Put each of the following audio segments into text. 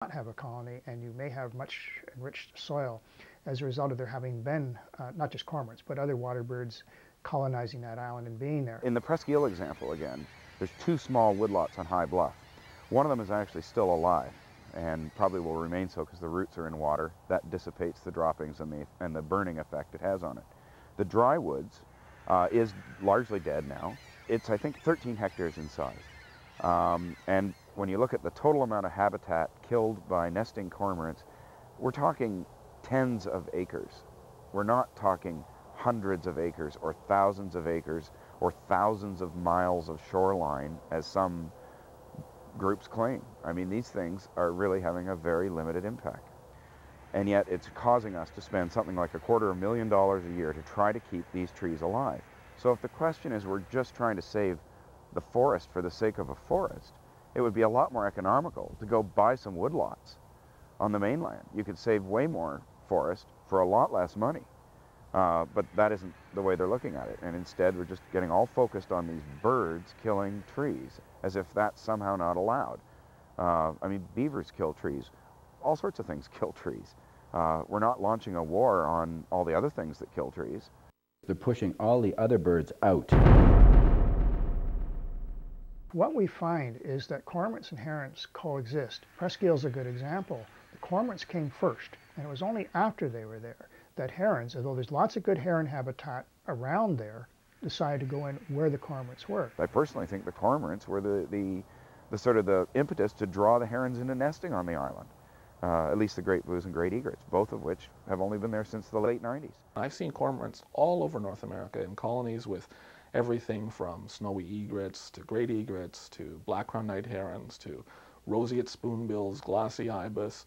not have a colony, and you may have much enriched soil as a result of there having been not just cormorants, but other water birds colonizing that island and being there. In the presque eel example again, there's two small woodlots on High Bluff. One of them is actually still alive and probably will remain so because the roots are in water. That dissipates the droppings and the burning effect it has on it. The dry woods is largely dead now. It's, I think, 13 hectares in size. And when you look at the total amount of habitat killed by nesting cormorants, we're talking tens of acres. We're not talking hundreds of acres or thousands of acres or thousands of miles of shoreline, as some groups claim. I mean, these things are really having a very limited impact. And yet it's causing us to spend something like $250,000 a year to try to keep these trees alive. So if the question is we're just trying to save the forest for the sake of a forest, it would be a lot more economical to go buy some woodlots on the mainland. You could save way more forest for a lot less money. But that isn't the way they're looking at it. And instead, we're just getting all focused on these birds killing trees, as if that's somehow not allowed. I mean, beavers kill trees. All sorts of things kill trees. We're not launching a war on all the other things that kill trees. They're pushing all the other birds out. What we find is that cormorants and herons coexist. Presque eel's a good example. The cormorants came first, and it was only after they were there that herons, although there's lots of good heron habitat around there, decided to go in where the cormorants were. I personally think the cormorants were the sort of the impetus to draw the herons into nesting on the island. At least the great blues and great egrets, both of which have only been there since the late 90s. I've seen cormorants all over North America in colonies with everything from snowy egrets to great egrets to black-crowned night herons to roseate spoonbills, glossy ibis,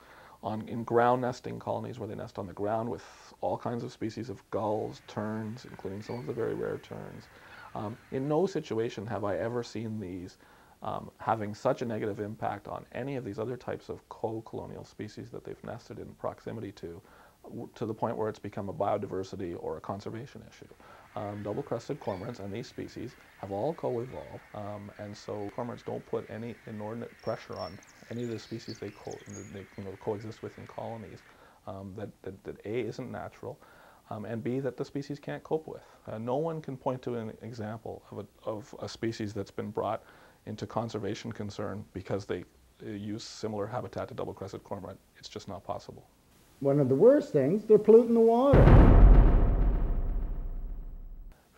in ground nesting colonies where they nest on the ground with all kinds of species of gulls, terns, including some of the very rare terns. In no situation have I ever seen these having such a negative impact on any of these other types of co-colonial species that they've nested in proximity to the point where it's become a biodiversity or a conservation issue. Double-crested cormorants and these species have all co-evolved, and so cormorants don't put any inordinate pressure on any of the species they coexist with in colonies that A, isn't natural, and B, that the species can't cope with. No one can point to an example of a species that's been brought into conservation concern because they use similar habitat to double-crested cormorant. It's just not possible. One of the worst things, they're polluting the water.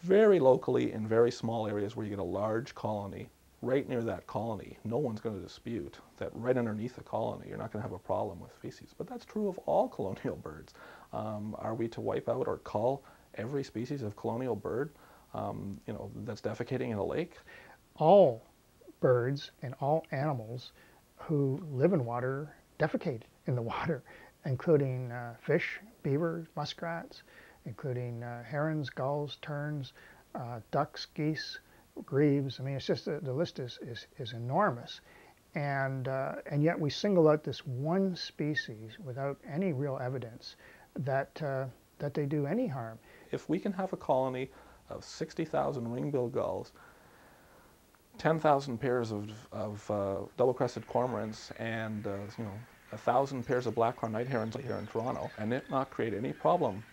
Very locally, in very small areas where you get a large colony, right near that colony, no one's going to dispute that right underneath the colony, you're not going to have a problem with species. But that's true of all colonial birds. Are we to wipe out or cull every species of colonial bird, that's defecating in a lake? All birds and all animals who live in water defecate in the water, including fish, beavers, muskrats, including herons, gulls, terns, ducks, geese, grebes. I mean, it's just the list is enormous, and yet we single out this one species without any real evidence that they do any harm. If we can have a colony of 60,000 ring-billed gulls, 10,000 pairs of double-crested cormorants, and 1,000 pairs of black-crowned night herons here in Toronto, and it not create any problem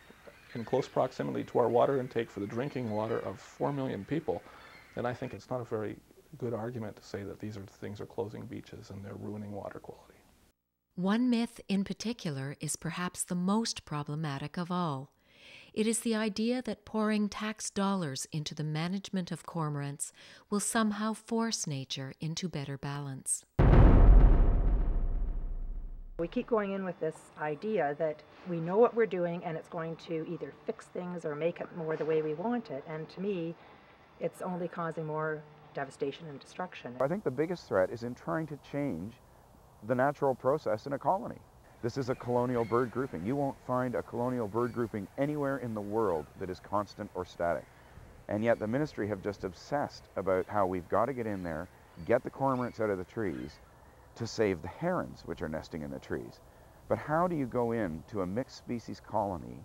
in close proximity to our water intake for the drinking water of 4 million people, then I think it's not a very good argument to say that these things are closing beaches and they're ruining water quality. One myth in particular is perhaps the most problematic of all. It is the idea that pouring tax dollars into the management of cormorants will somehow force nature into better balance. We keep going in with this idea that we know what we're doing and it's going to either fix things or make it more the way we want it. And to me, it's only causing more devastation and destruction. I think the biggest threat is in trying to change the natural process in a colony. This is a colonial bird grouping. You won't find a colonial bird grouping anywhere in the world that is constant or static. And yet the ministry have just obsessed about how we've got to get in there, get the cormorants out of the trees to save the herons, which are nesting in the trees. But how do you go into a mixed species colony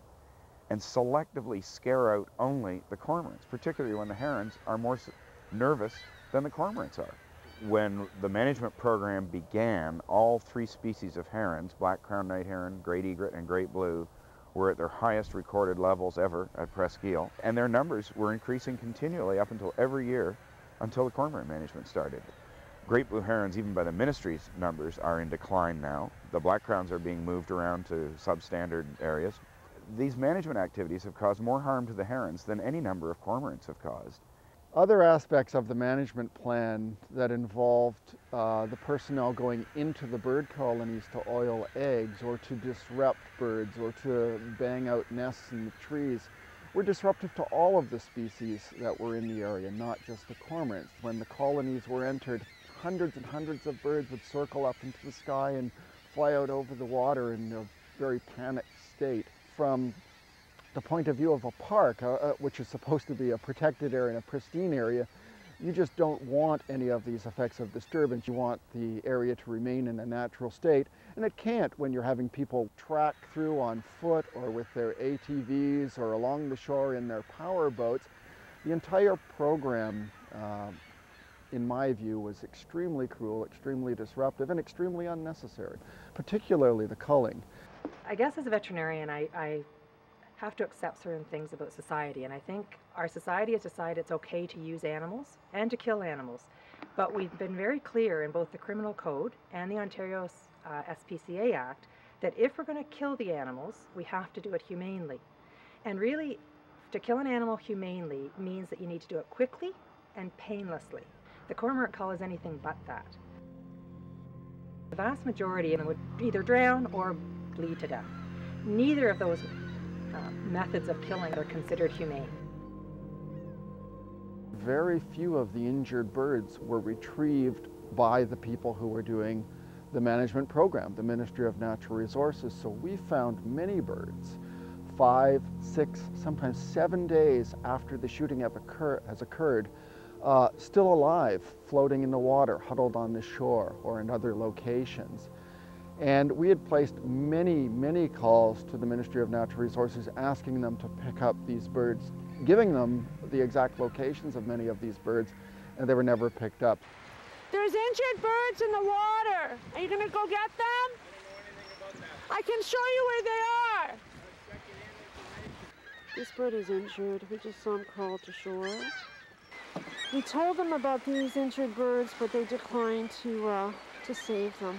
and selectively scare out only the cormorants, particularly when the herons are more nervous than the cormorants are? When the management program began, all 3 species of herons, black-crowned night heron, great egret, and great blue, were at their highest recorded levels ever at Presqu'île, and their numbers were increasing continually up until every year until the cormorant management started. Great blue herons, even by the ministry's numbers, are in decline now. The black crowns are being moved around to substandard areas. These management activities have caused more harm to the herons than any number of cormorants have caused. Other aspects of the management plan that involved the personnel going into the bird colonies to oil eggs or to disrupt birds or to bang out nests in the trees were disruptive to all of the species that were in the area, not just the cormorants. When the colonies were entered, hundreds and hundreds of birds would circle up into the sky and fly out over the water in a very panicked state. From the point of view of a park, which is supposed to be a protected area and a pristine area, you just don't want any of these effects of disturbance. You want the area to remain in a natural state, and it can't when you're having people track through on foot or with their ATVs or along the shore in their power boats. The entire program, in my view, was extremely cruel, extremely disruptive, and extremely unnecessary, particularly the culling. I guess as a veterinarian, I have to accept certain things about society, and I think our society has decided it's okay to use animals and to kill animals, but we've been very clear in both the Criminal Code and the Ontario SPCA Act that if we're going to kill the animals, we have to do it humanely. And really, to kill an animal humanely means that you need to do it quickly and painlessly. The cormorant cull is anything but that. The vast majority of them would either drown or bleed to death. Neither of those methods of killing are considered humane. Very few of the injured birds were retrieved by the people who were doing the management program, the Ministry of Natural Resources. So we found many birds 5, 6, sometimes 7 days after the shooting has occurred, still alive, floating in the water, huddled on the shore or in other locations. And we had placed many, many calls to the Ministry of Natural Resources asking them to pick up these birds, giving them the exact locations of many of these birds, and they were never picked up. There's injured birds in the water. Are you gonna go get them? I can show you where they are. This bird is injured. We just saw him crawl to shore. We told them about these injured birds, but they declined to save them.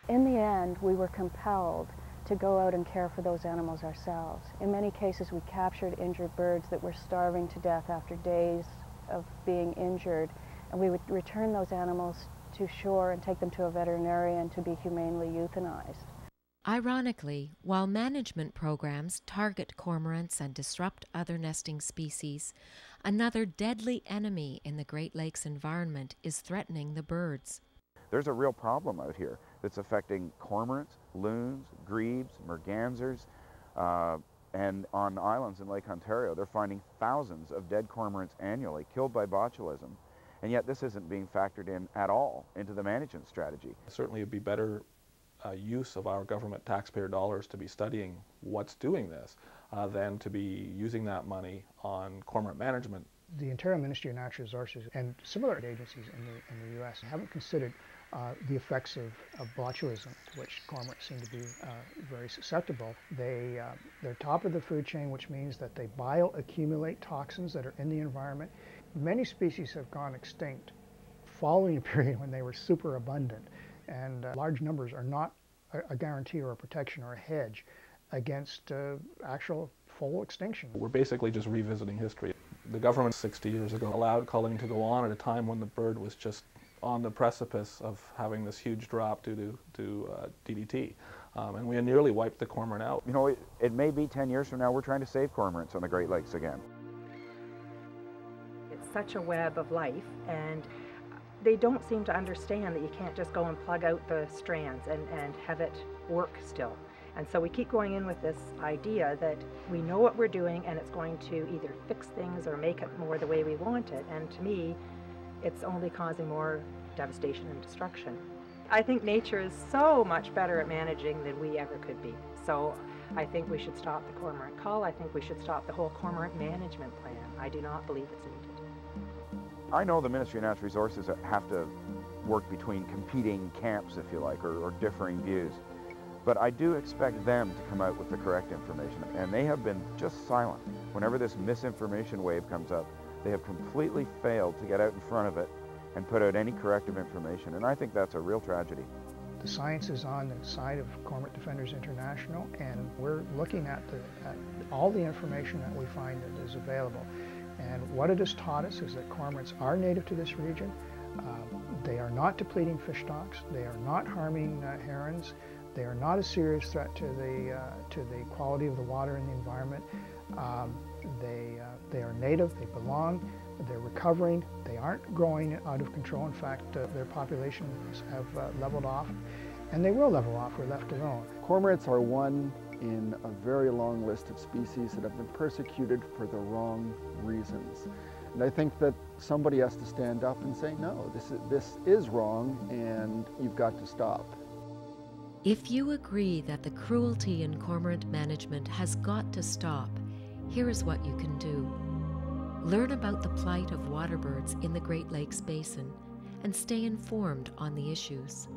In the end, we were compelled to go out and care for those animals ourselves. In many cases, we captured injured birds that were starving to death after days of being injured, and we would return those animals to shore and take them to a veterinarian to be humanely euthanized. Ironically, while management programs target cormorants and disrupt other nesting species, another deadly enemy in the Great Lakes environment is threatening the birds. There's a real problem out here that's affecting cormorants, loons, grebes, mergansers, and on islands in Lake Ontario, they're finding thousands of dead cormorants annually killed by botulism, and yet this isn't being factored in at all into the management strategy. Certainly it would be better use of our government taxpayer dollars to be studying what's doing this than to be using that money on cormorant management. The Ontario Ministry of Natural Resources and similar agencies in the U.S. haven't considered the effects of botulism, to which cormorants seem to be very susceptible. They're top of the food chain, which means that they bioaccumulate toxins that are in the environment. Many species have gone extinct following a period when they were super abundant, and large numbers are not a guarantee or a protection or a hedge against actual full extinction. We're basically just revisiting history. The government 60 years ago allowed culling to go on at a time when the bird was just on the precipice of having this huge drop due to DDT. And we nearly wiped the cormorant out. You know, it may be 10 years from now we're trying to save cormorants on the Great Lakes again. It's such a web of life, and they don't seem to understand that you can't just go and plug out the strands and have it work still. And so we keep going in with this idea that we know what we're doing and it's going to either fix things or make it more the way we want it. And to me, it's only causing more devastation and destruction. I think nature is so much better at managing than we ever could be. So I think we should stop the cormorant cull. I think we should stop the whole cormorant management plan. I do not believe it's needed. I know the Ministry of Natural Resources have to work between competing camps, if you like, or differing views. But I do expect them to come out with the correct information, and they have been just silent. Whenever this misinformation wave comes up, they have completely failed to get out in front of it and put out any corrective information, and I think that's a real tragedy. The science is on the side of Cormorant Defenders International, and we're looking at all the information that we find that is available. And what it has taught us is that cormorants are native to this region. They are not depleting fish stocks. They are not harming herons. They are not a serious threat to the quality of the water and the environment. They are native. They belong. They're recovering. They aren't growing out of control. In fact, their populations have leveled off, and they will level off if left alone. Cormorants are one in a very long list of species that have been persecuted for the wrong reasons. And I think that somebody has to stand up and say, no, this is wrong, and you've got to stop. If you agree that the cruelty in cormorant management has got to stop, here is what you can do. Learn about the plight of waterbirds in the Great Lakes Basin and stay informed on the issues.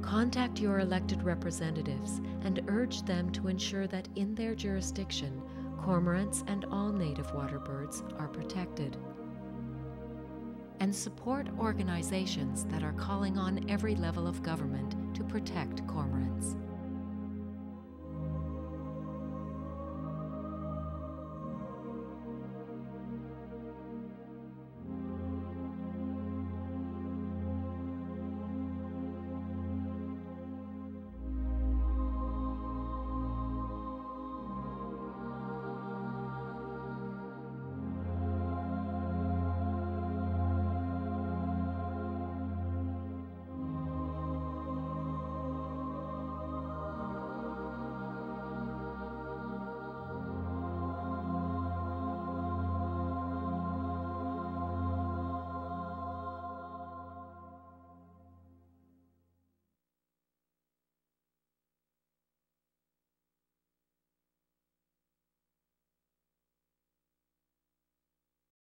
Contact your elected representatives and urge them to ensure that in their jurisdiction, cormorants and all native waterbirds are protected. And support organizations that are calling on every level of government to protect cormorants.